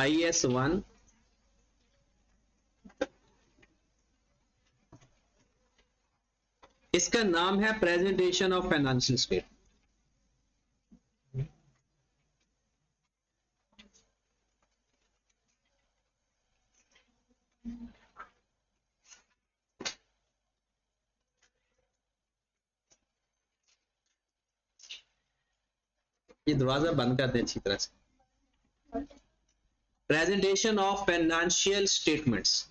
IS1 इसका नाम है प्रेजेंटेशन ऑफ फाइनेंशियल स्टेटमेंट। ये दरवाजा बंद कर दे अच्छी तरह से। प्रेजेंटेशन ऑफ फाइनेंशियल स्टेटमेंट्स,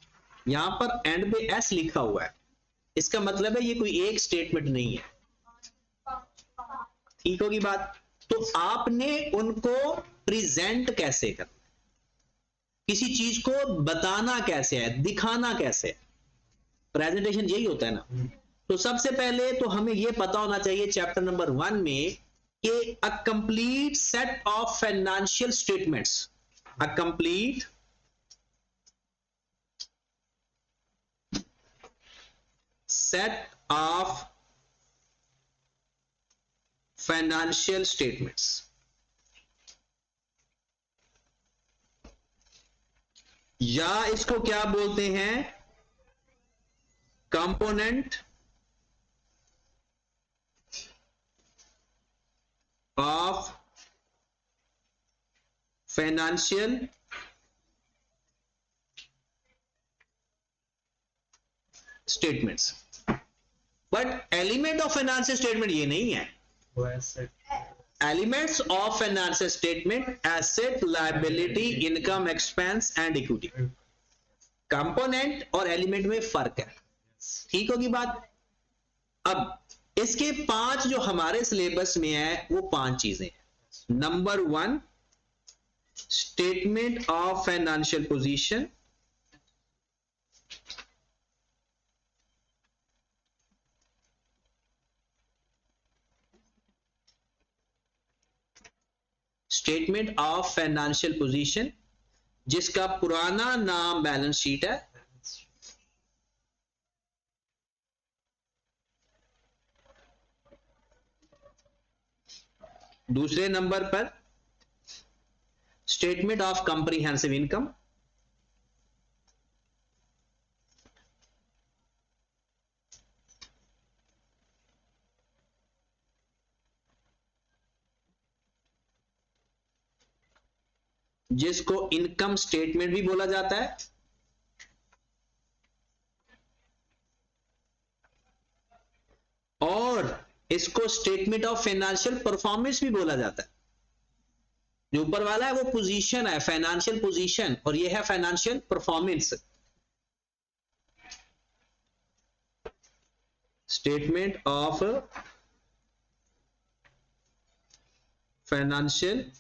यहां पर एंड पे एस लिखा हुआ है, इसका मतलब है ये कोई एक स्टेटमेंट नहीं है, ठीक होगी बात। तो आपने उनको प्रेजेंट कैसे करना, किसी चीज को बताना कैसे है, दिखाना कैसे है, प्रेजेंटेशन यही होता है ना। तो सबसे पहले तो हमें यह पता होना चाहिए चैप्टर नंबर 1 में कि a complete set of financial statements, a complete set of financial statements, या इसको क्या बोलते हैं, component of financial statements. But element of financial statement ये नहीं है। Elements of financial statement asset, liability, income, expense and equity. Component और element में फर्क है, ठीक होगी बात। अब इसके 5 जो हमारे सिलेबस में है वो 5 चीजें हैं। Number 1 statement of financial position, statement of financial position जिसका पुराना नाम बैलेंस शीट है। दूसरे नंबर पर स्टेटमेंट ऑफ कॉम्प्रिहेंसिव इनकम, जिसको इनकम स्टेटमेंट भी बोला जाता है, और इसको स्टेटमेंट ऑफ फाइनेंशियल परफॉर्मेंस भी बोला जाता है। जो ऊपर वाला है वो पोजीशन है, फाइनेंशियल पोजीशन, और ये है financial performance. Statement of financial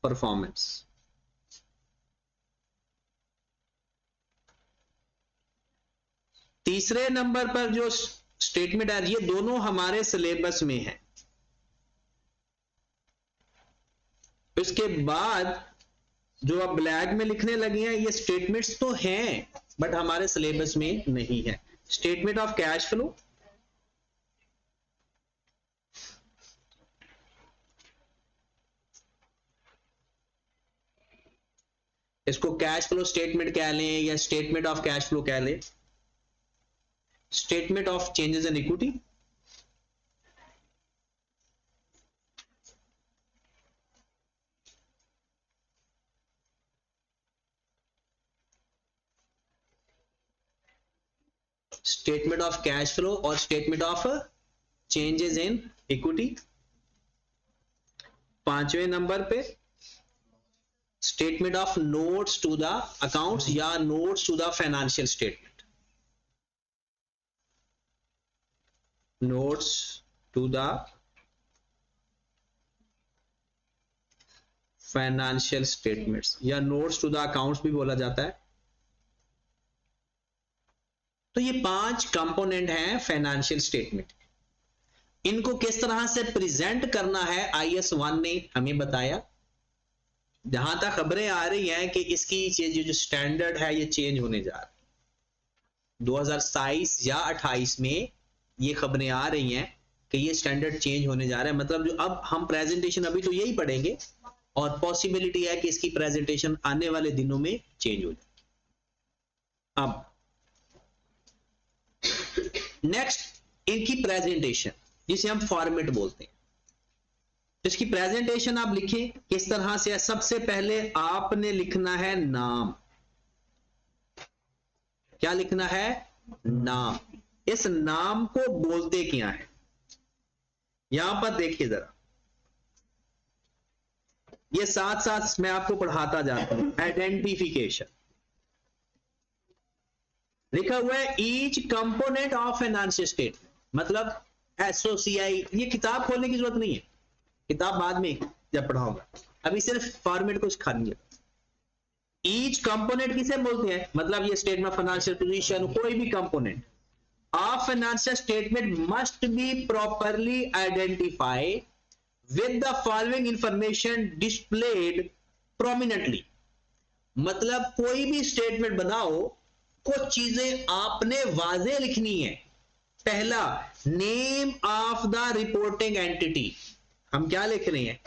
performance. तीसरे नंबर पर जो स्टेटमेंट है, ये दोनों हमारे सिलेबस में है। इसके बाद जो अब ब्लैक में लिखने लगे हैं ये स्टेटमेंट्स तो हैं बट हमारे सिलेबस में नहीं है। स्टेटमेंट ऑफ कैश फ्लो, इसको कैश फ्लो स्टेटमेंट कह लें या स्टेटमेंट ऑफ कैश फ्लो कह लें। Statement of changes in equity, statement of cash flow और statement of changes in equity. 5वें नंबर पे statement of notes to the accounts या notes to the financial statement, notes to the financial statements या notes to the accounts भी बोला जाता है। तो ये 5 कंपोनेंट हैं फाइनेंशियल स्टेटमेंट। इनको किस तरह से प्रेजेंट करना है IS1 ने हमें बताया। जहां तक खबरें आ रही हैं कि इसकी जो स्टैंडर्ड है ये चेंज होने जा रहा है 2027 या 28 में। ये खबरें आ रही हैं कि ये स्टैंडर्ड चेंज होने जा रहा है। मतलब जो अब हम प्रेजेंटेशन अभी तो यही पढ़ेंगे और पॉसिबिलिटी है कि इसकी प्रेजेंटेशन आने वाले दिनों में चेंज हो जाए। अब नेक्स्ट इनकी प्रेजेंटेशन, जिसे हम फॉर्मेट बोलते हैं, इसकी प्रेजेंटेशन आप लिखें किस तरह से है। सबसे पहले आपने लिखना है नाम। क्या लिखना है? नाम। इस नाम को बोलते क्या है, यहां पर देखिए जरा, ये साथ साथ मैं आपको पढ़ाता जाता हूं। आइडेंटिफिकेशन लिखा हुआ है, each component of financial statement, मतलब एसओसीआई। ये किताब खोलने की जरूरत नहीं है, किताब बाद में जब पढ़ाऊंगा, अभी सिर्फ फॉर्मेट को सिखानी। ईच कंपोनेंट किसे बोलते हैं, मतलब ये स्टेटमेंट ऑफ फाइनेंशियल पोजीशन, कोई भी component of financial statement must be properly identified with the following information displayed prominently। मतलब कोई भी स्टेटमेंट बनाओ, कुछ चीजें आपने वाज़े लिखनी है। पहला, name of the reporting entity. हम क्या लिख रहे हैं?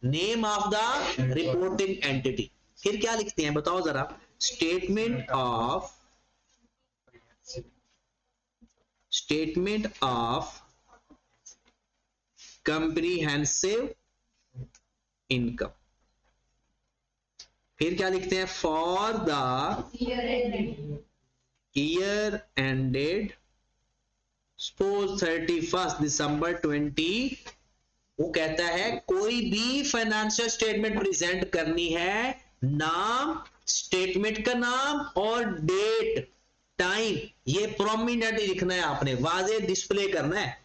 Name of the reporting entity. फिर क्या लिखते हैं बताओ जरा? Statement of comprehensive income. फिर क्या लिखते हैं? For the year ended suppose 31 दिसंबर 20। वो कहता है कोई भी फाइनेंशियल स्टेटमेंट प्रेजेंट करनी है, नाम, स्टेटमेंट का नाम और डेट, टाइम, ये प्रोमिनेंटली लिखना है आपने, वाजे डिस्प्ले करना है।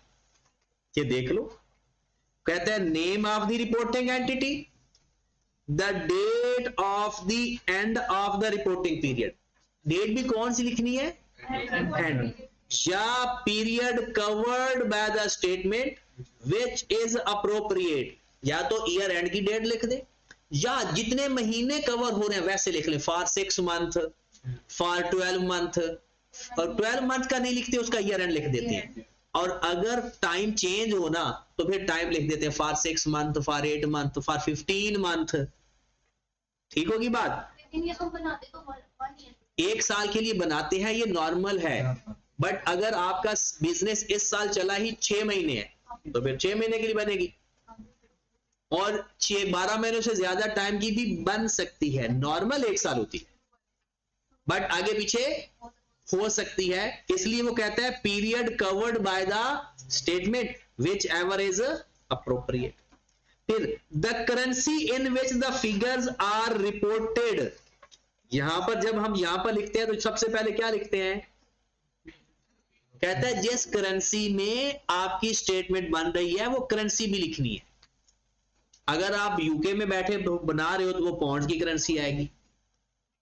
ये देख लो, कहता है name of the reporting entity, the date of the end of the reporting period. Date भी कौन सी लिखनी है? एंड। या period covered by the statement which is appropriate, या तो ईयर एंड की डेट लिख दे, या जितने महीने कवर हो रहे हैं वैसे लिख ले, फॉर 6 मंथ, फॉर 12 मंथ। और 12 मंथ का नहीं लिखते, उसका ईयर एंड लिख देते हैं। और अगर टाइम चेंज हो ना तो फिर टाइम लिख देते हैं, for 6 month, for 8 month, for 15 month. ठीक होगी बात? लेकिन ये हम बनाते तो 1 साल के लिए बनाते हैं, ये नॉर्मल है। बट अगर आपका बिजनेस इस साल चला ही 6 महीने है तो फिर 6 महीने के लिए बनेगी, और 12 महीनों से ज्यादा टाइम की भी बन सकती है। नॉर्मल 1 साल होती है, बट आगे पीछे हो सकती है। इसलिए वो कहता है period covered by the statement whichever is appropriate. फिर the currency in which the figures are reported. यहां पर जब हम यहां पर लिखते हैं तो सबसे पहले क्या लिखते हैं? कहता है जिस करेंसी में आपकी स्टेटमेंट बन रही है वो करेंसी भी लिखनी है। अगर आप यूके में बैठे बना रहे हो तो वो पाउंड की करेंसी आएगी,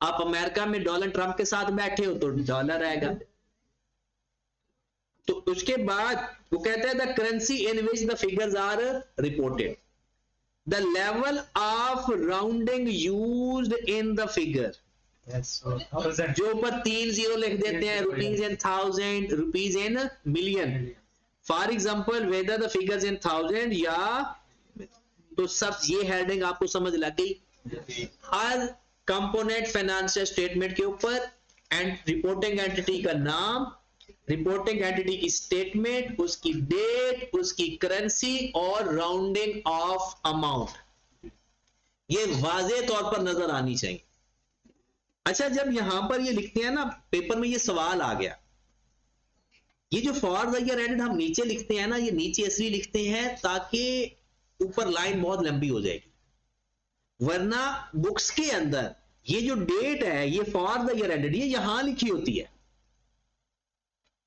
आप अमेरिका में डॉलर ट्रंप के साथ बैठे हो तो डॉलर आएगा। तो उसके बाद वो कहता है the currency in which the figures are reported, the level of rounding used in the figure. जो ऊपर 3 0 लिख देते हैं, rupees in 1000, rupees in million. For example whether the figures in 1000 या, तो सब ये हेडिंग आपको समझ लग गई। हर कंपोनेंट फाइनेंशियल स्टेटमेंट के ऊपर एंड रिपोर्टिंग एंटिटी का नाम, रिपोर्टिंग एंटिटी की स्टेटमेंट, उसकी डेट, उसकी करेंसी और राउंडिंग ऑफ अमाउंट, ये वाज़े तौर पर नजर आनी चाहिए। अच्छा, जब यहां पर ये लिखते हैं ना पेपर में, ये सवाल आ गया, ये जो फॉर द ईयर एंडेड हम नीचे लिखते हैं ना, ये नीचे इसलिए लिखते हैं ताकि ऊपर लाइन बहुत लंबी हो जाएगी, वरना बुक्स के अंदर ये जो डेट है ये फॉर द ईयर एंडेड ये यहां लिखी होती है,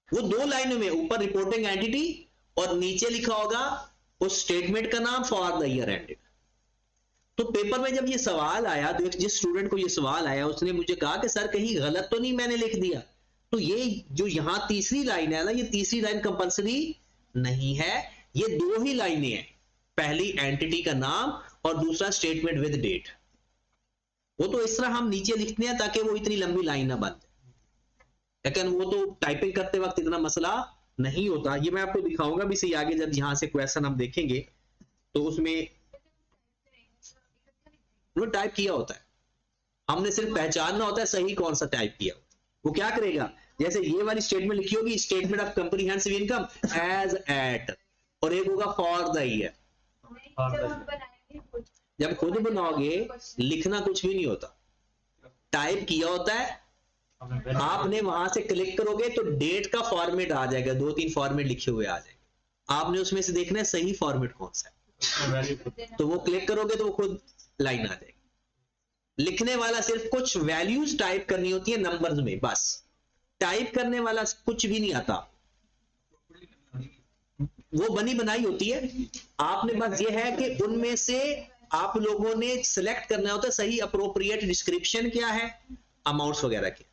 वो 2 लाइनों में, ऊपर रिपोर्टिंग एंटिटी और नीचे लिखा होगा उस स्टेटमेंट का नाम फॉर द ईयर एंडेड। तो पेपर में जब ये सवाल आया तो जिस स्टूडेंट को ये सवाल आया उसने मुझे कहा कि सर कहीं गलत तो नहीं मैंने लिख दिया? तो ये जो यहां तीसरी लाइन है ना, ये तीसरी लाइन कंपलसरी नहीं है, ये 2 ही लाइनें हैं, पहली एंटिटी का नाम और दूसरा स्टेटमेंट विद डेट। वो तो इस तरह हम नीचे लिखते हैं ताकि वो इतनी लंबी लाइन ना बन जाए, लेकिन वो तो टाइपिंग करते वक्त इतना मसला नहीं होता। ये मैं आपको दिखाऊंगा भी सही आगे, जब यहां से क्वेश्चन हम देखेंगे तो उसमें वो टाइप किया होता है, हमने सिर्फ पहचानना होता है सही कौन सा टाइप किया। वो क्या करेगा, जैसे ये वाली स्टेटमेंट लिखी होगी, statement of comprehensive income as at, और एक होगा फॉर द ईयर। जब खुद बनाओगे लिखना कुछ भी नहीं होता, टाइप किया होता है, आपने वहां से क्लिक करोगे तो डेट का फॉर्मेट आ जाएगा, 2-3 फॉर्मेट लिखे हुए आ जाएंगे, आपने उसमें से देखना है सही फॉर्मेट कौन सा है, तो वो क्लिक करोगे तो वो खुद लाइन आ जाएगी। लिखने वाला सिर्फ कुछ वैल्यूज टाइप करनी होती है नंबर्स में, बस टाइप करने वाला कुछ भी नहीं आता, वो बनी बनाई होती है। आपने बस ये है कि उनमें से आप लोगों ने सिलेक्ट करना होता है सही अप्रोप्रिएट डिस्क्रिप्शन क्या है, अमाउंट्स वगैरह के।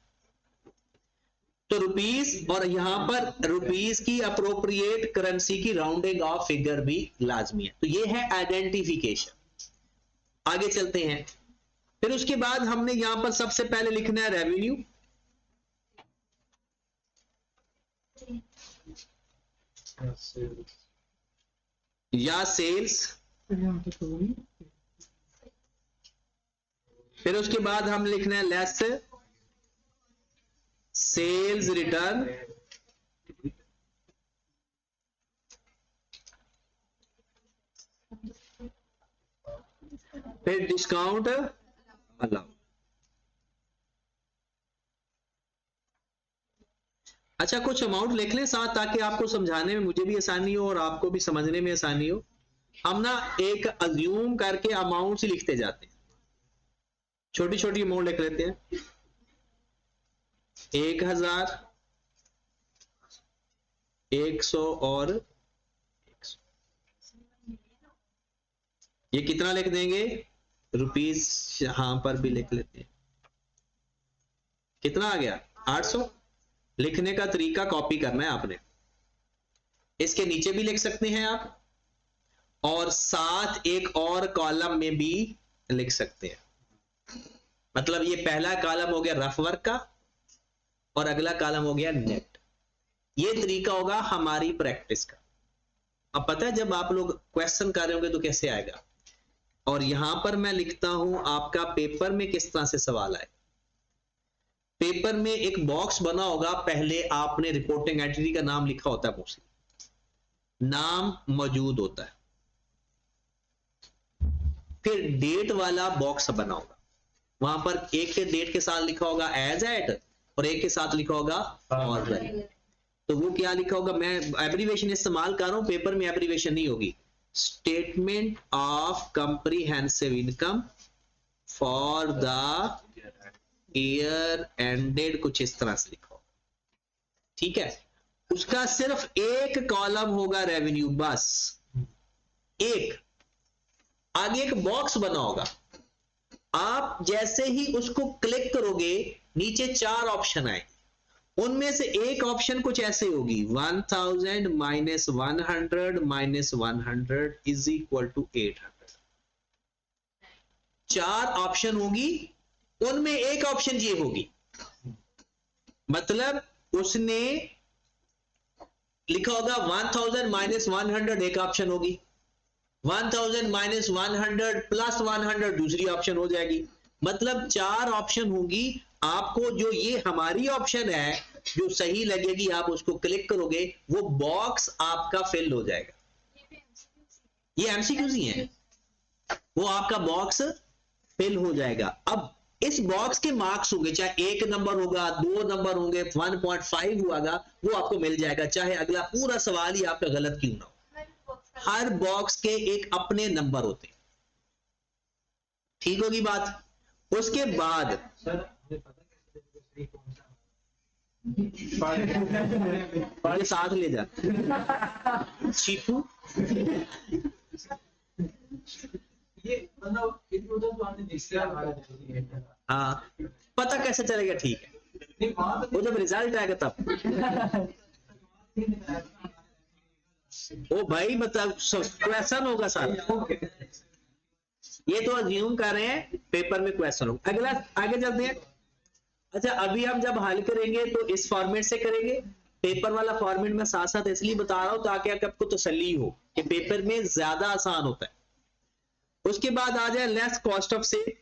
तो रुपीस, और यहां पर रुपीस की अप्रोप्रिएट करेंसी की राउंडिंग ऑफ फिगर भी लाजमी है। तो ये है आइडेंटिफिकेशन। आगे चलते हैं, फिर उसके बाद हमने यहां पर सबसे पहले लिखना है रेवेन्यू, या सेल्स, फिर उसके बाद हम लिखना है लेस सेल्स रिटर्न, फिर डिस्काउंट अलाउ। अच्छा, कुछ अमाउंट लिख लें साथ ताकि आपको समझाने में मुझे भी आसानी हो और आपको भी समझने में आसानी हो। हम ना एक अज्यूम करके अमाउंट से लिखते जाते हैं, छोटी छोटी अमाउंट लिख लेते हैं, 1000, 100 और 100। ये कितना लिख देंगे, रुपीस यहां पर भी लिख लेते हैं, कितना आ गया 800। लिखने का तरीका कॉपी करना है आपने, इसके नीचे भी लिख सकते हैं आप, और साथ एक और कॉलम में भी लिख सकते हैं। मतलब ये पहला कॉलम हो गया रफ वर्क का और अगला कॉलम हो गया नेट। ये तरीका होगा हमारी प्रैक्टिस का। अब पता है जब आप लोग क्वेश्चन कर रहे होंगे तो कैसे आएगा, और यहां पर मैं लिखता हूं आपका पेपर में किस तरह से सवाल आए। पेपर में एक बॉक्स बना होगा, पहले आपने रिपोर्टिंग एंटिटी का नाम लिखा होता है, मोस्टली नाम मौजूद होता है, फिर डेट वाला बॉक्स बना होगा, वहां पर एक के डेट के साथ लिखा होगा एज एट और एक के साथ लिखा होगा फॉर द। तो वो क्या लिखा होगा, मैं एब्रीविएशन इस्तेमाल कर रहा हूं, पेपर में एब्रीविएशन नहीं होगी, statement of comprehensive income for the year ended, कुछ इस तरह से लिखो, ठीक है। उसका सिर्फ एक कॉलम होगा रेवेन्यू, बस एक, आगे एक बॉक्स बना होगा, आप जैसे ही उसको क्लिक करोगे नीचे 4 ऑप्शन आए, उनमें से एक ऑप्शन कुछ ऐसे होगी, 1000 minus 100 minus 100 is equal to 800। 4 option होगी, उनमें एक ऑप्शन ये होगी, मतलब उसने लिखा होगा 1000 माइनस 100 एक ऑप्शन होगी, 1000 माइनस 100 प्लस 100 दूसरी ऑप्शन हो जाएगी। मतलब 4 ऑप्शन होगी, आपको जो ये हमारी ऑप्शन है जो सही लगेगी आप उसको क्लिक करोगे, वो बॉक्स आपका फिल हो जाएगा। ये एमसीक्यूज ही है, वो आपका बॉक्स फिल हो जाएगा। अब इस बॉक्स के मार्क्स होंगे, चाहे 1 नंबर होगा, 2 नंबर होंगे, 1.5 होगा, वो आपको मिल जाएगा, चाहे अगला पूरा सवाल ही आपका गलत क्यों ना हो। हर बॉक्स के एक अपने नंबर होते हैं, ठीक होगी बात। उसके बाद साथ ले जा चीपू, हाँ पता कैसे चलेगा, ठीक है, वो जब रिजल्ट आएगा तब। ओ भाई मतलब क्वेश्चन होगा सारा, ये तो अज्यूम कर रहे हैं पेपर में क्वेश्चन होगा। अगला आगे चलते हैं। अच्छा, अभी हम जब हल करेंगे तो इस फॉर्मेट से करेंगे, पेपर वाला फॉर्मेट में साथ साथ इसलिए बता रहा हूं ताकि आपको तसल्ली हो कि पेपर में ज्यादा आसान होता है। उसके बाद आ जाए less cost of sale.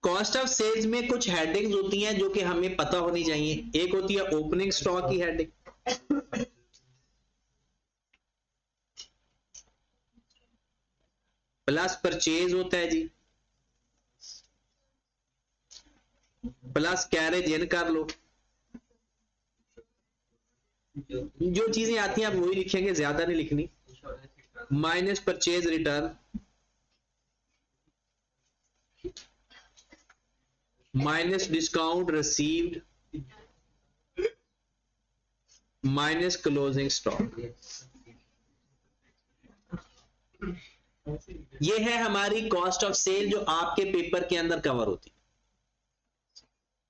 Cost of sales में कुछ हेडिंग्स होती हैं जो कि हमें पता होनी चाहिए। एक होती है ओपनिंग स्टॉक की हेडिंग, प्लस परचेज होता है जी, प्लस कैरेज इन कर लो। जो चीजें आती हैं आप वही लिखेंगे, ज्यादा नहीं लिखनी। Minus purchase return, minus discount received, minus closing stock. ये है हमारी कॉस्ट ऑफ सेल जो आपके पेपर के अंदर कवर होती है।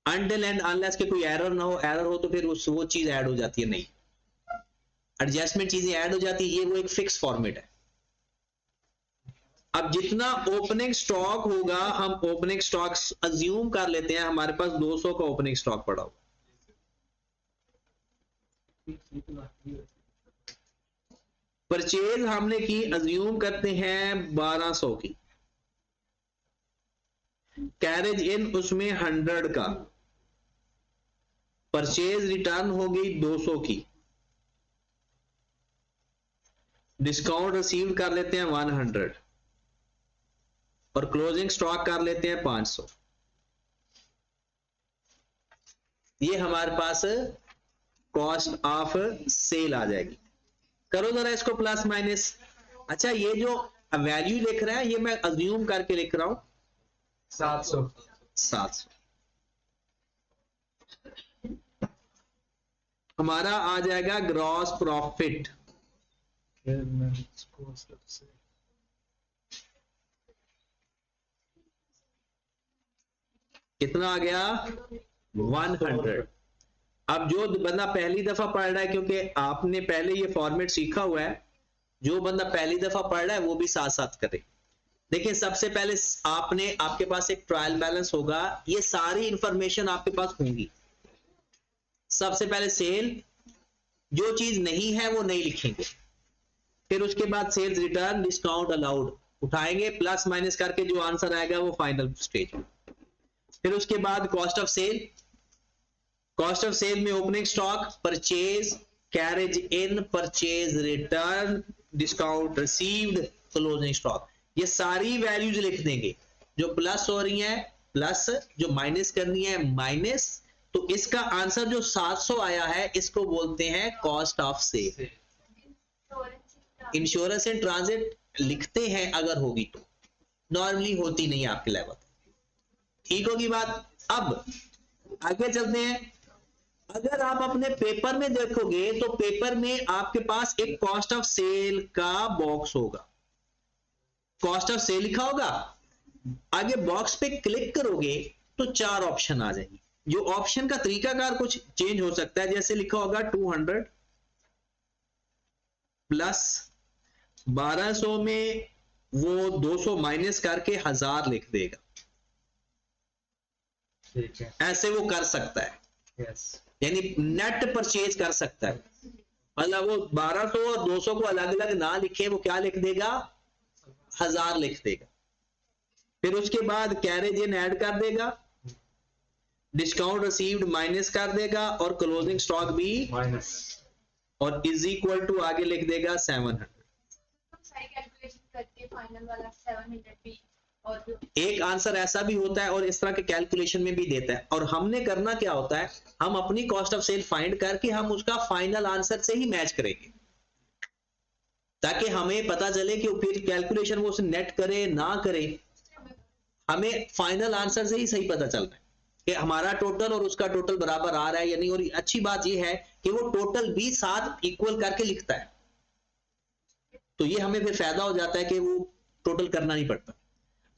अनटिल एंड अनलेस के कोई एरर ना हो, एरर हो तो फिर वो चीज ऐड हो जाती है, नहीं एडजस्टमेंट चीजें ऐड हो जाती है, ये वो एक फिक्स फॉर्मेट है। अब जितना ओपनिंग स्टॉक होगा, हम ओपनिंग स्टॉक अज्यूम कर लेते हैं हमारे पास 200 का ओपनिंग स्टॉक पड़ा होगा। परचेज हमने की, अज्यूम करते हैं 1200 की। कैरेज इन उसमें 100 का। परचेज रिटर्न हो गई 200 की। डिस्काउंट रिसीव कर लेते हैं 100 और क्लोजिंग स्टॉक कर लेते हैं 500। ये हमारे पास कॉस्ट ऑफ सेल आ जाएगी। करो जरा इसको प्लस माइनस। अच्छा, ये जो वैल्यू लिख रहा है ये मैं अज्यूम करके लिख रहा हूं 700। हमारा आ जाएगा ग्रॉस प्रॉफिट। कितना आ गया? 100। अब जो बंदा पहली दफा पढ़ रहा है, क्योंकि आपने पहले ये फॉर्मेट सीखा हुआ है, जो बंदा पहली दफा पढ़ रहा है वो भी साथ साथ करे। देखिए, सबसे पहले आपके पास एक ट्रायल बैलेंस होगा, ये सारी इंफॉर्मेशन आपके पास होंगी। सबसे पहले सेल, जो चीज नहीं है वो नहीं लिखेंगे। फिर उसके बाद सेल्स रिटर्न, डिस्काउंट अलाउड उठाएंगे, प्लस माइनस करके जो आंसर आएगा वो फाइनल स्टेज। फिर उसके बाद cost of sale. Cost of sale में opening stock, purchase, carriage in, purchase return, discount received, closing stock, ये सारी वैल्यूज लिख देंगे। जो प्लस हो रही है प्लस, जो माइनस करनी है माइनस। तो इसका आंसर जो 700 आया है, इसको बोलते हैं cost of sale. Insurance and transit लिखते हैं अगर होगी तो, नॉर्मली होती नहीं आपके लेवल। ठीक होगी बात। अब आगे चलते हैं। अगर आप अपने पेपर में देखोगे तो पेपर में आपके पास एक कॉस्ट ऑफ सेल का बॉक्स होगा, कॉस्ट ऑफ सेल लिखा होगा। आगे बॉक्स पे क्लिक करोगे तो 4 ऑप्शन आ जाएंगे। जो ऑप्शन का तरीकाकार कुछ चेंज हो सकता है, जैसे लिखा होगा 200 प्लस 1200 में वो 200 माइनस करके 1000 लिख देगा। ठीक है, ऐसे वो कर सकता है। yes. यानी नेट परचेज कर सकता है, मतलब वो 1200 और 200 को अलग अलग ना लिखे, वो क्या लिख देगा? 1000 लिख देगा। फिर उसके बाद कैरेज इन ऐड कर देगा, डिस्काउंट रिसीव्ड माइनस कर देगा और क्लोजिंग स्टॉक भी माइनस, और इज इक्वल टू आगे लिख देगा 700। फाइनल वाला 700 भी। और एक आंसर ऐसा भी होता है और इस तरह के कैलकुलेशन में भी देता है। और हमने करना क्या होता है, हम अपनी कॉस्ट ऑफ सेल फाइंड करके हम उसका फाइनल आंसर से ही मैच करेंगे, ताकि हमें पता चले कि फिर कैलकुलेशन वो नेट करे ना करे, हमें फाइनल आंसर से ही सही पता चल रहा है कि हमारा टोटल और उसका टोटल बराबर आ रहा है या नहीं। और अच्छी बात यह है कि वो टोटल भी साथ इक्वल करके लिखता है, तो ये हमें फिर फायदा हो जाता है कि वो टोटल करना नहीं पड़ता।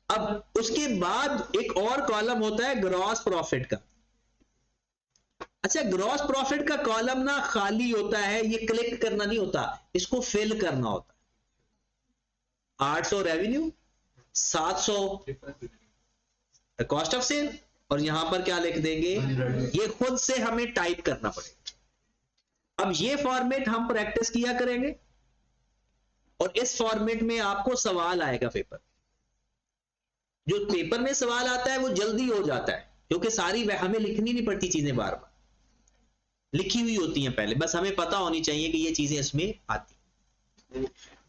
अब उसके बाद एक और कॉलम होता है ग्रॉस प्रॉफिट का। अच्छा, ग्रॉस प्रॉफिट का कॉलम ना खाली होता है, ये क्लिक करना नहीं होता, इसको फिल करना होता है। 800 रेवेन्यू, 700 कॉस्ट ऑफ सेल, और यहां पर क्या लिख देंगे, ये खुद से हमें टाइप करना पड़ेगा। अब ये फॉर्मेट हम प्रैक्टिस किया करेंगे और इस फॉर्मेट में आपको सवाल आएगा पेपर। जो पेपर में सवाल आता है वो जल्दी हो जाता है क्योंकि सारी हमें लिखनी नहीं पड़ती चीजें, बार बार लिखी हुई होती हैं पहले, बस हमें पता होनी चाहिए कि ये चीजें इसमें आती।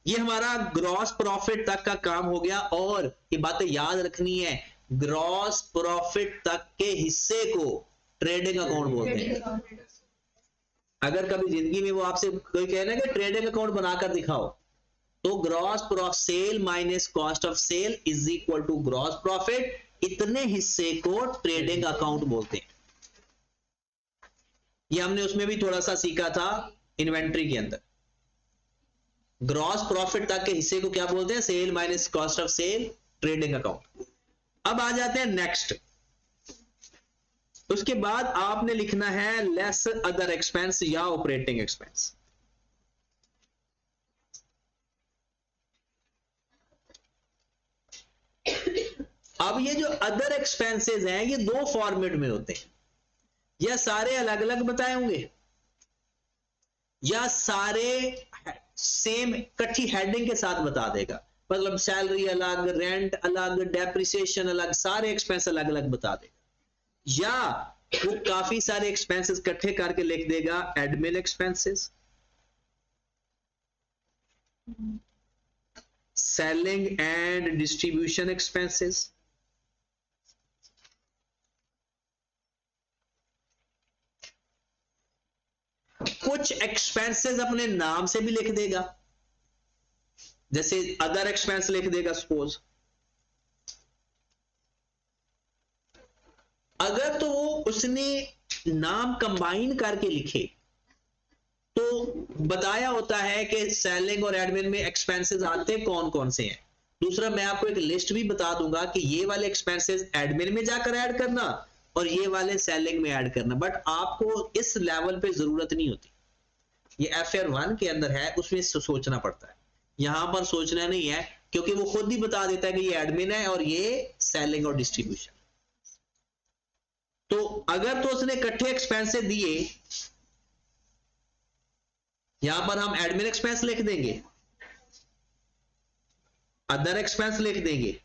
ये हमारा ग्रॉस प्रॉफिट तक का काम हो गया। और ये बातें याद रखनी है, ग्रॉस प्रॉफिट तक के हिस्से को ट्रेडिंग अकाउंट बोलते हैं। अगर कभी जिंदगी में वो आपसे कोई कहे ना कि ट्रेडिंग अकाउंट बनाकर दिखाओ, तो gross sale minus cost of sale is equal to gross profit, इतने हिस्से को ट्रेडिंग अकाउंट बोलते हैं। ये हमने उसमें भी थोड़ा सा सीखा था इन्वेंट्री के अंदर। ग्रॉस प्रॉफिट तक के हिस्से को क्या बोलते हैं? Sale minus cost of sale, trading account. अब आ जाते हैं नेक्स्ट। उसके बाद आपने लिखना है लेस अदर एक्सपेंस या ऑपरेटिंग एक्सपेंस। अब ये जो अदर एक्सपेंसेस हैं ये दो फॉर्मेट में होते हैं, या सारे अलग अलग बताए होंगे या सारे सेम इकट्ठी हेडिंग के साथ बता देगा। मतलब सैलरी अलग, रेंट अलग, डेप्रिसिएशन अलग, सारे एक्सपेंस अलग अलग बता देगा। या वो काफी सारे एक्सपेंसेस इकट्ठे करके लिख देगा admin expenses, selling and distribution expenses, कुछ एक्सपेंसेस अपने नाम से भी लिख देगा, जैसे अदर एक्सपेंस लिख देगा सपोज। अगर तो वो उसने नाम कंबाइन करके लिखे तो बताया होता है कि सेलिंग और एडमिन में एक्सपेंसेस आते कौन कौन से हैं। दूसरा, मैं आपको एक लिस्ट भी बता दूंगा कि ये वाले एक्सपेंसेस एडमिन में जाकर ऐड करना और ये वाले सेलिंग में ऐड करना, बट आपको इस लेवल पे जरूरत नहीं होती। ये FR1 के अंदर है, उसमें सोचना पड़ता है, यहां पर सोचना नहीं है क्योंकि वो खुद ही बता देता है कि ये एडमिन है और ये सेलिंग और डिस्ट्रीब्यूशन। तो अगर तो उसने इकट्ठे एक्सपेंसेस दिए, यहां पर हम एडमिन एक्सपेंस लिख देंगे, अदर एक्सपेंस लिख देंगे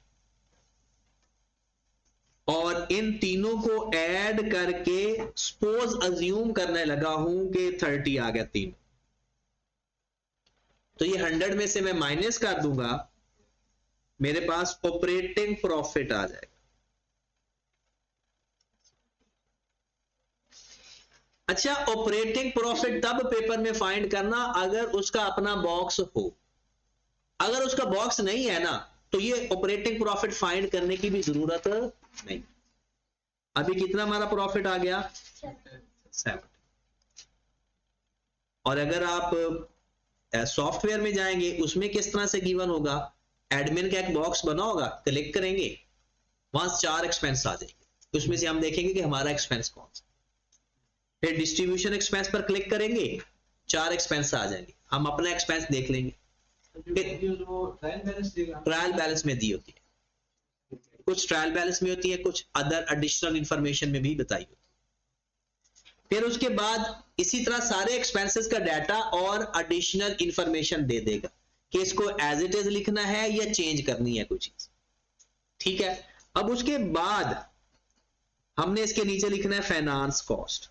और इन तीनों को ऐड करके सपोज अज्यूम करने लगा हूं कि 30 आ गया तीन, तो ये 100 में से मैं माइनस कर दूंगा, मेरे पास ऑपरेटिंग प्रॉफिट आ जाएगा। अच्छा, ऑपरेटिंग प्रॉफिट तब पेपर में फाइंड करना अगर उसका अपना बॉक्स हो। अगर उसका बॉक्स नहीं है ना तो ये ऑपरेटिंग प्रॉफिट फाइंड करने की भी जरूरत नहीं। अभी कितना हमारा प्रॉफिट आ गया? 7। और अगर आप सॉफ्टवेयर में जाएंगे उसमें किस तरह से गिवन होगा, एडमिन का एक बॉक्स बना होगा, क्लिक करेंगे, वहां 4 एक्सपेंस आ जाएंगे, उसमें से हम देखेंगे कि हमारा एक्सपेंस कौन सा। फिर डिस्ट्रीब्यूशन एक्सपेंस पर क्लिक करेंगे, 4 एक्सपेंस आ जाएंगे, हम अपना एक्सपेंस देख लेंगे। ट्रायल बैलेंस में दी होती है, कुछ ट्रायल बैलेंस में होती है, कुछ अदर एडिशनल इंफॉर्मेशन में भी बताई होती है। फिर उसके बाद इसी तरह सारे एक्सपेंसेस का डाटा और एडिशनल इंफॉर्मेशन दे देगा कि इसको एज इट इज लिखना है या चेंज करनी है कोई चीज। ठीक है, अब उसके बाद हमने इसके नीचे लिखना है फाइनेंस कॉस्ट।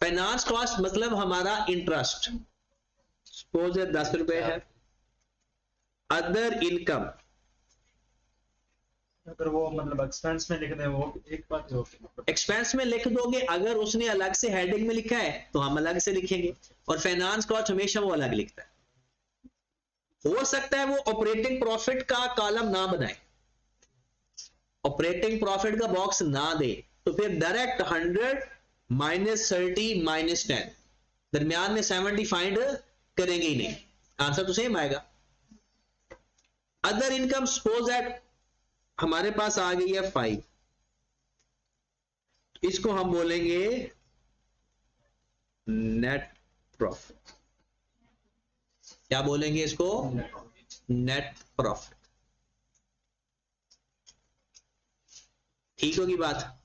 फाइनेंस कॉस्ट मतलब हमारा इंटरेस्ट, सपोज 10 रुपए है। अदर इनकम, अगर वो मतलब एक्सपेंस में लिख दें वो एक बात हो, एक्सपेंस में लिख दोगे, अगर उसने अलग से हेडिंग में लिखा है तो हम अलग से लिखेंगे, और फाइनेंस कॉस्ट हमेशा वो अलग लिखता है। हो सकता है वो ऑपरेटिंग प्रॉफिट का कॉलम ना बनाए, ऑपरेटिंग प्रॉफिट का बॉक्स ना दे, तो फिर डायरेक्ट 100 माइनस 30 माइनस 10, दरमियान में 70 फाइंड करेंगे ही नहीं, आंसर तो सेम आएगा। अदर इनकम सपोज दैट हमारे पास आ गई है 5, इसको हम बोलेंगे नेट प्रॉफिट। क्या बोलेंगे इसको? Net profit. ठीक होगी बात?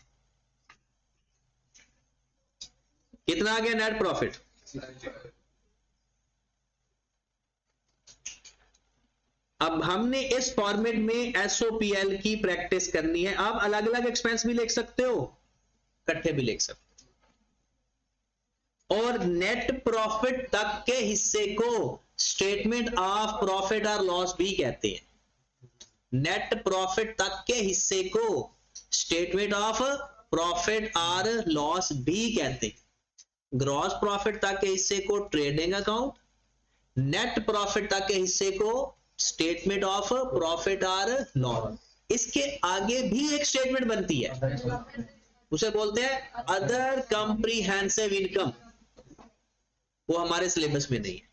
कितना आ गया नेट प्रॉफिट? अब हमने इस फॉर्मेट में एसओपीएल की प्रैक्टिस करनी है। आप अलग अलग एक्सपेंस भी लिख सकते हो, इकट्ठे भी लिख सकते हो। और नेट प्रॉफिट तक के हिस्से को स्टेटमेंट ऑफ प्रॉफिट और लॉस भी कहते हैं। नेट प्रॉफिट तक के हिस्से को स्टेटमेंट ऑफ प्रॉफिट और लॉस भी कहते हैं। ग्रॉस प्रॉफिट तक के हिस्से को ट्रेडिंग अकाउंट, नेट प्रॉफिट तक के हिस्से को स्टेटमेंट ऑफ प्रॉफिट और लॉस। इसके आगे भी एक स्टेटमेंट बनती है, उसे बोलते हैं अदर कॉम्प्रिहेंसिव इनकम। वो हमारे सिलेबस में नहीं है।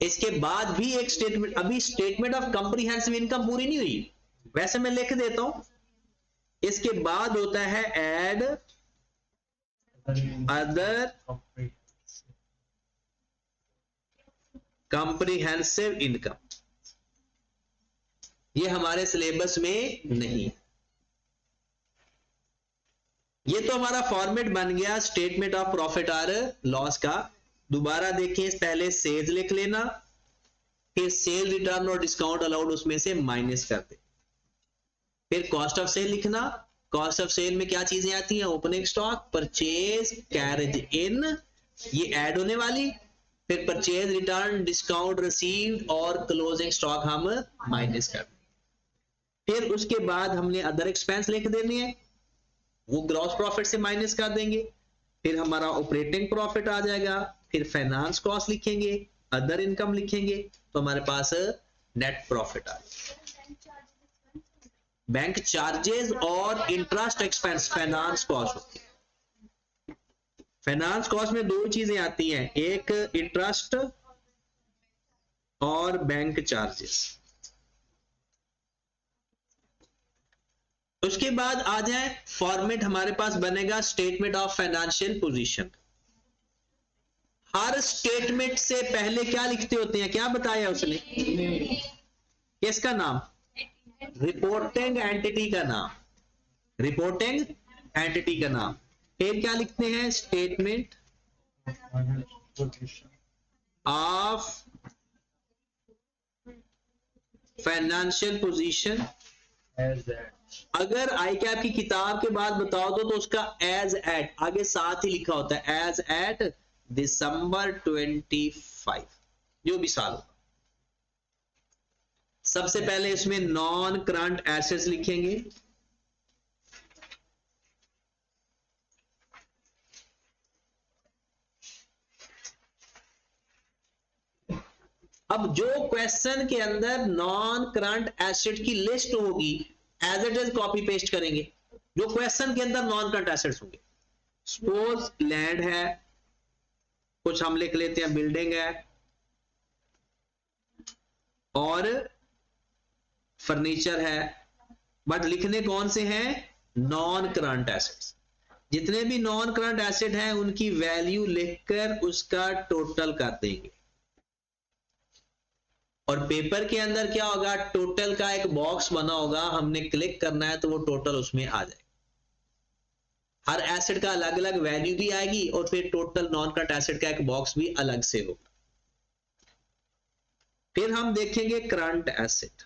इसके बाद भी एक स्टेटमेंट, अभी स्टेटमेंट ऑफ कॉम्प्रिहेंसिव इनकम पूरी नहीं हुई, वैसे मैं लिख देता हूं। इसके बाद होता है ऐड अदर कॉम्प्रिहेंसिव इनकम। ये हमारे सिलेबस में नहीं। ये तो हमारा फॉर्मेट बन गया स्टेटमेंट ऑफ प्रॉफिट और लॉस का। दोबारा देखें, पहले सेल्स लिख लेना, फिर सेल रिटर्न और डिस्काउंट अलाउड उसमें से माइनस कर दे। फिर कॉस्ट ऑफ सेल लिखना। कॉस्ट ऑफ सेल में क्या चीजें आती हैं? ओपनिंग स्टॉक, परचेज, कैरेज इन, ये ऐड होने वाली। फिर परचेज रिटर्न, डिस्काउंट रिसीव्ड और क्लोजिंग स्टॉक हम माइनस कर दें। फिर उसके बाद हमने अदर एक्सपेंस लिख देने हैं, वो ग्रॉस प्रॉफिट से माइनस कर देंगे। फिर हमारा ऑपरेटिंग प्रॉफिट आ जाएगा। फिर फाइनेंस कॉस्ट लिखेंगे, अदर इनकम लिखेंगे, तो हमारे पास नेट प्रॉफिट आ जाएगा। बैंक चार्जेस और इंटरेस्ट एक्सपेंस फाइनेंस कॉस्ट होती है। फाइनेंस कॉस्ट में दो चीजें आती हैं, एक इंटरेस्ट और बैंक चार्जेस। उसके बाद आ जाए फॉर्मेट हमारे पास बनेगा statement of financial position. Her statement से पहले क्या लिखते होते हैं? क्या बताया उसने? किसका नाम? रिपोर्टिंग एंटिटी का नाम। रिपोर्टिंग एंटिटी का नाम। फिर क्या लिखते हैं? Statement of financial position. अगर आई कैप की किताब के बाद बताओ तो उसका एज एट आगे साथ ही लिखा होता है, एज एट दिसंबर 25, जो भी साल होगा। सबसे पहले इसमें नॉन करंट एसेट्स लिखेंगे। अब जो क्वेश्चन के अंदर नॉन करंट एसेट की लिस्ट होगी, as it is copy paste करेंगे। जो क्वेश्चन के अंदर नॉन करंट एसेट्स होंगे, सपोज लैंड है, कुछ हम लिख लेते हैं बिल्डिंग है, और फर्नीचर है, बट लिखने कौन से हैं? Non current assets. जितने भी नॉन करंट एसेट हैं उनकी वैल्यू लिखकर उसका टोटल कर देंगे। और पेपर के अंदर क्या होगा? टोटल का एक बॉक्स बना होगा, हमने क्लिक करना है तो वो टोटल उसमें आ जाएगा। हर एसेट का अलग अलग वैल्यू भी आएगी और फिर टोटल नॉन करंट एसेट का एक बॉक्स भी अलग से होगा। फिर हम देखेंगे करंट एसेट।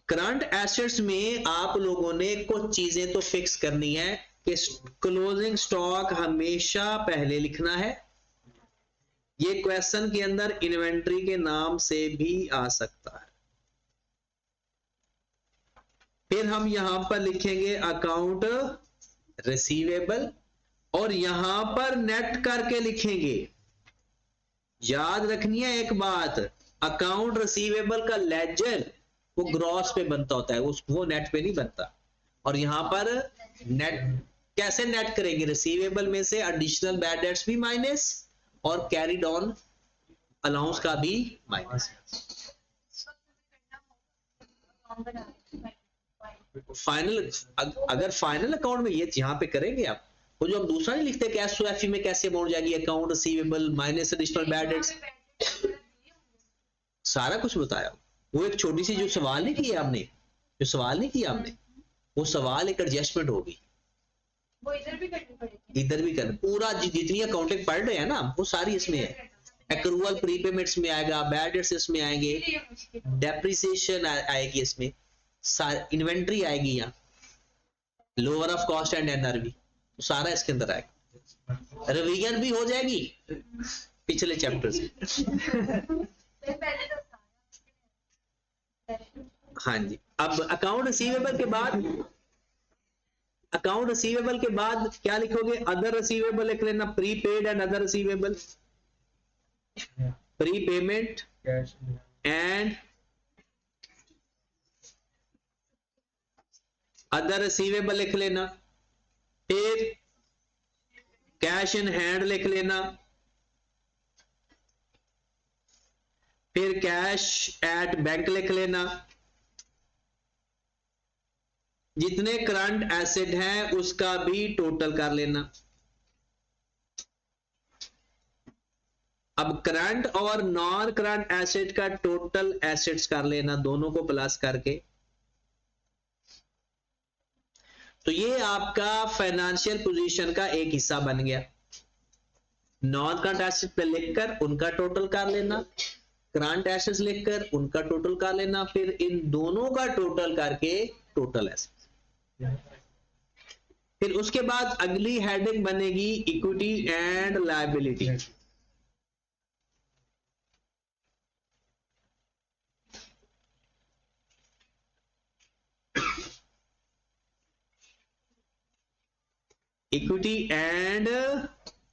करंट एसेट्स में आप लोगों ने कुछ चीजें तो फिक्स करनी है कि क्लोजिंग स्टॉक हमेशा पहले लिखना है। ये क्वेश्चन के अंदर इन्वेंट्री के नाम से भी आ सकता है। फिर हम यहां पर लिखेंगे अकाउंट रिसीवेबल, और यहां पर नेट करके लिखेंगे। याद रखनी है एक बात, अकाउंट रिसीवेबल का लेजर वो ग्रॉस पे बनता होता है, वो नेट पे नहीं बनता। और यहां पर नेट कैसे नेट करेंगे? रिसीवेबल में से एडिशनल बैड डेट्स भी माइनस और कैरीड ऑन अलाउंस का भी माइनस। फाइनल, अगर फाइनल अकाउंट में ये यहां पे करेंगे आप, वो जो हम दूसरा नहीं लिखते कि एसओएफई में कैसे अमाउंट जाएगी, account receivable minus additional bad debts, सारा कुछ बताया। वो एक छोटी सी जो सवाल नहीं किया आपने जो सवाल नहीं किया आपने, वो सवाल एक एडजस्टमेंट होगी, वो इधर भी करनी पड़ेगी। इधर भी कर पूरा जितनी अकाउंटिंग पढ़ रहे हैं ना वो सारी इसमें है। एक्रूअल प्रीपेमेंट्स में आएगा, बैड डेट्स इसमें आएंगे, ये मुश्किल है। डेप्रिसिएशन आएगी इसमें, इन्वेंट्री आएगी, यहाँ lower of cost and NRV तो सारा इसके अंदर आएगा। रिवीजन भी हो जाएगी पिछले चैप्टर से। पहले तो हाँ जी, अब अकाउंट रिसीवेबल के बाद, अकाउंट रिसीवेबल के बाद क्या लिखोगे? अदर रिसीवेबल लिख लेना, prepaid and other receivable, prepayment cash and other receivable लिख लेना, फिर कैश इन हैंड लिख लेना, फिर कैश एट बैंक लिख लेना, जितने करंट एसेट हैं उसका भी टोटल कर लेना। अब करंट और नॉन करंट एसेट का टोटल एसेट्स कर लेना, दोनों को प्लस करके। तो ये आपका फाइनेंशियल पोजीशन का एक हिस्सा बन गया। नॉन करंट एसेट पे लिखकर उनका टोटल कर लेना, करंट एसेट्स लिखकर उनका टोटल कर लेना, फिर इन दोनों का टोटल करके टोटल एसेट्स। फिर उसके बाद अगली हेडिंग बनेगी equity and liability. Equity and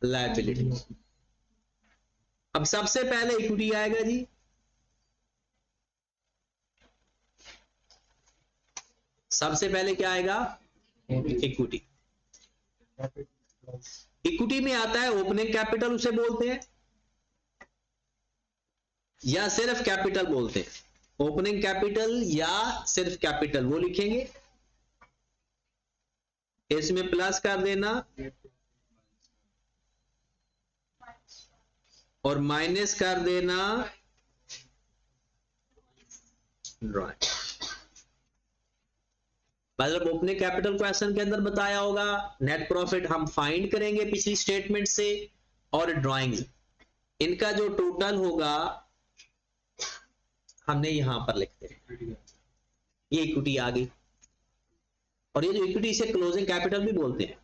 liability. अब सबसे पहले इक्विटी आएगा जी, सबसे पहले क्या आएगा? इक्विटी। इक्विटी में आता है ओपनिंग कैपिटल उसे बोलते हैं, या सिर्फ कैपिटल बोलते हैं। ओपनिंग कैपिटल या सिर्फ कैपिटल वो लिखेंगे, इसमें प्लस कर देना और माइनस कर देना ड्रॉइंग। मतलब ओपनिंग कैपिटल क्वेश्चन के अंदर बताया होगा, नेट प्रॉफिट हम फाइंड करेंगे पिछली स्टेटमेंट से, और ड्राइंग्स इनका जो टोटल होगा हमने यहां पर लिखते हैं। ये इक्विटी आ गई, और ये जो इक्विटी इसे क्लोजिंग कैपिटल भी बोलते हैं।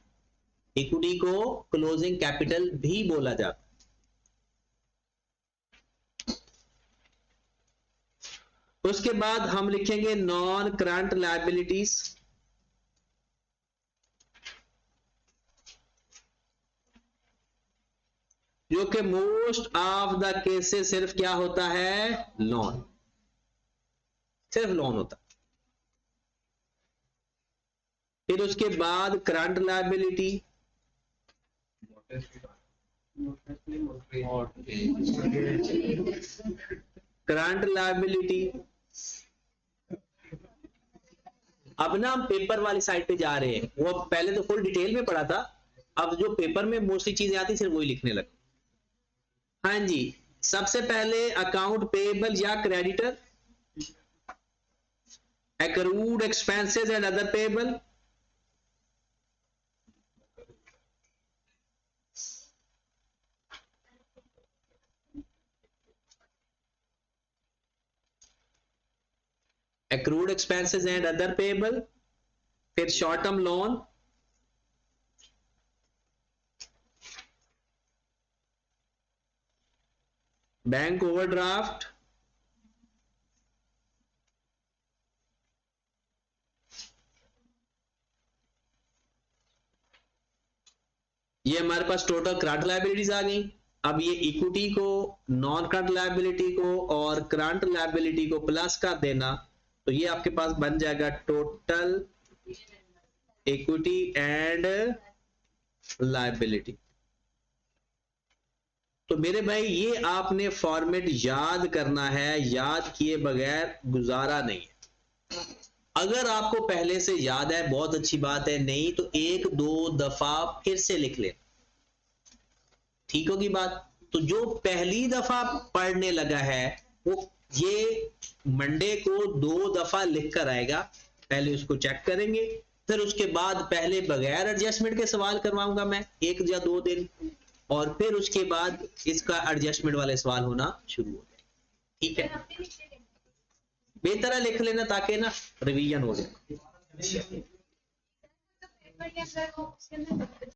इक्विटी को क्लोजिंग कैपिटल भी बोला जाता है। उसके बाद हम लिखेंगे नॉन करंट लायबिलिटीज। जो कि मोस्ट ऑफ द केसेस सिर्फ क्या होता है? लोन, सिर्फ लोन होता है। फिर उसके बाद करंट लायबिलिटी, करंट लायबिलिटी। अब ना हम पेपर वाली साइड पे जा रहे हैं, वो पहले तो फुल डिटेल में पढ़ा था, अब जो पेपर में मोस्टली चीजें आती सिर्फ वही लिखने लगे। हाँ जी, सबसे पहले अकाउंट पेएबल या creditor, accrued expenses and other payable, accrued expenses and other payable, फिर short term loan, bank overdraft, ये हमारे पास टोटल करंट लायबिलिटीज आ गई। अब ये इक्विटी को, नॉन करंट लायबिलिटी को और करंट लायबिलिटी को प्लस कर देना, तो ये आपके पास बन जाएगा टोटल इक्विटी एंड लायबिलिटी। तो मेरे भाई ये आपने फॉर्मेट याद करना है, याद किए बगैर गुजारा नहीं है। अगर आपको पहले से याद है बहुत अच्छी बात है, नहीं तो एक दो दफा फिर से लिख ले, ठीक होगी बात। तो जो पहली दफा पढ़ने लगा है वो ये मंडे को 2 दफा लिख कर आएगा, पहले उसको चेक करेंगे, फिर उसके बाद पहले बगैर एडजस्टमेंट के सवाल करवाऊंगा मैं 1 या 2 दिन, और फिर उसके बाद इसका एडजस्टमेंट वाले सवाल होना शुरू हो जाए। ठीक है, हमने लिख लिया। बेहतर लिख लेना ताकि ना रिवीजन हो जाए। तो पेपर के अंदर वो उसके अंदर